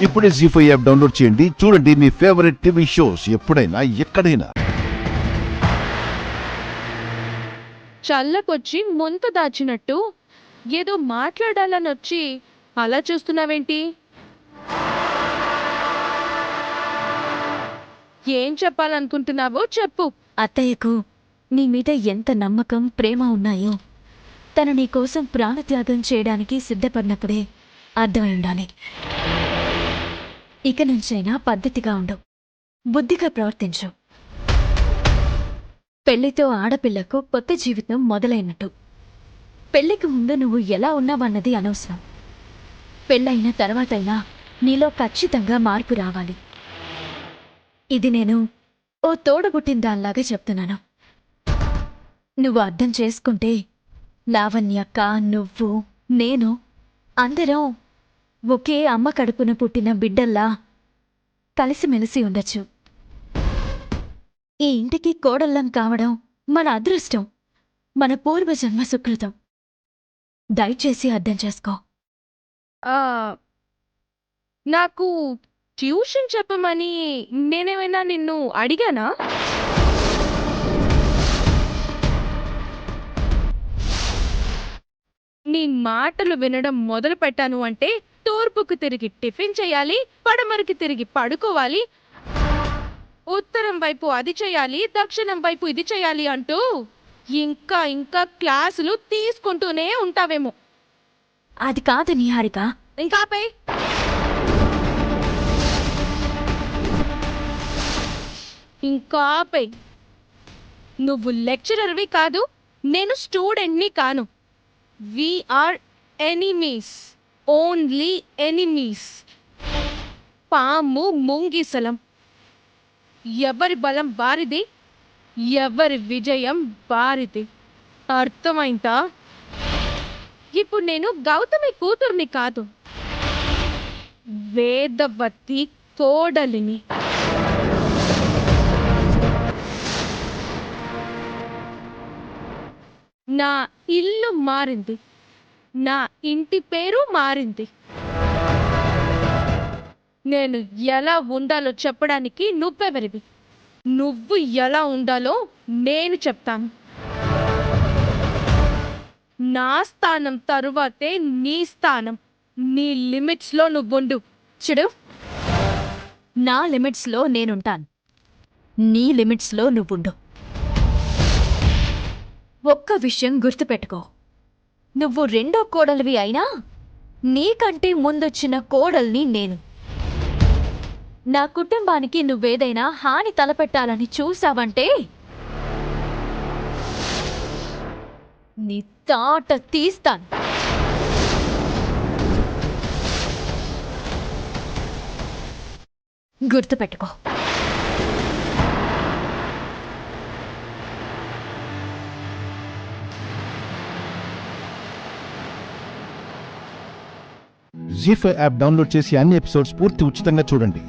ఇప్పుడే జీ5 app download చేయండి. చూడండి మీ ఫేవరెట్ టీవీ షోస్ ఎప్పుడైనా ఎక్కడైనా. చల్లకొచ్చి మొంత దాచినట్టు ఏదో మాట్లాడాలని వచ్చి అలా చూస్తున్నావేంటి? ఏం చెప్పాలనుకుంటున్నావో చెప్పు. అత్తయ్యకు నీ మీద ఎంత నమ్మకం, ప్రేమ ఉన్నాయో తను నీకోసం ప్రాణత్యాగం చేయడానికి సిద్ధపడినప్పుడే అర్థమై ఉండాలి. ఇక నుంచైనా పద్ధతిగా ఉండు, బుద్ధిగా ప్రవర్తించు. పెళ్లితో ఆడపిల్లకు కొత్త జీవితం మొదలైనట్టు. పెళ్లికి ముందు నువ్వు ఎలా ఉన్నావన్నది అనవసరం. పెళ్ళైన తర్వాతైనా నీలో ఖచ్చితంగా మార్పు రావాలి. ఇది నేను ఓ తోడబుట్టిన దానిలాగా చెప్తున్నాను. నువ్వు అర్థం చేసుకుంటే లావణ్యక్క, నువ్వు, నేను అందరం ఒకే అమ్మ కడుపున పుట్టిన బిడ్డల్లా కలిసిమెలిసి ఉండొచ్చు. ఈ ఇంటికి కోడళ్ళం కావడం మన అదృష్టం, మన పూర్వజన్మ సుకృతం. దయచేసి అర్థం చేసుకో. ఆ నాకు ట్యూషన్ చెప్పమని నేనేమైనా నిన్ను అడిగానా? నీ మాటలు వినడం మొదలు పెట్టాను అంటే తూర్పుకు తిరిగి టిఫిన్ చేయాలి, పడమరకి తిరిగి పడుకోవాలి, ఉత్తరం వైపు అది చేయాలి, దక్షిణం వైపు ఇది చేయాలి అంటూ ఇంకా ఇంకా క్లాసులు తీసుకుంటూనే ఉంటావేమో. అది కాదు నిహారిక. ఇంకాపై ఇంకాపై నువ్వు లెక్చరర్వి కాదు, నేను స్టూడెంట్ని కాను. We are enemies, only enemies. పాము ముంగిసలం. ఎవరి బలం వారిది, ఎవరి విజయం వారిది. అర్థమైందా? ఇప్పుడు నేను గౌతమి కూతుర్ని కాదు, వేదవతి కోడలిని. నా ఇల్లు మారింది, నా ఇంటి పేరు మారింది. నేను ఎలా ఉండాలో చెప్పడానికి నువ్వెవరివి? నువ్వు ఎలా ఉండాలో నేను చెప్తాను. నా స్థానం తరువాతే నీ స్థానం. నీ లిమిట్స్లో నువ్వుండు. చూడు, నా లిమిట్స్లో నేనుంటాను, నీ లిమిట్స్లో నువ్వుండు. ఒక్క విషయం గుర్తుపెట్టుకో, నువ్వు రెండో కోడలివి అయినా నీకంటే ముందొచ్చిన కోడల్ని నేను. నా కుటుంబానికి నువ్వేదైనా హాని తలపెట్టాలని చూసావంటే నీ తాట తీస్తాను. గుర్తుపెట్టుకో. జీ5 యాప్ డౌన్లోడ్ చేసి అన్ని ఎపిసోడ్స్ పూర్తి ఉచితంగా చూడండి.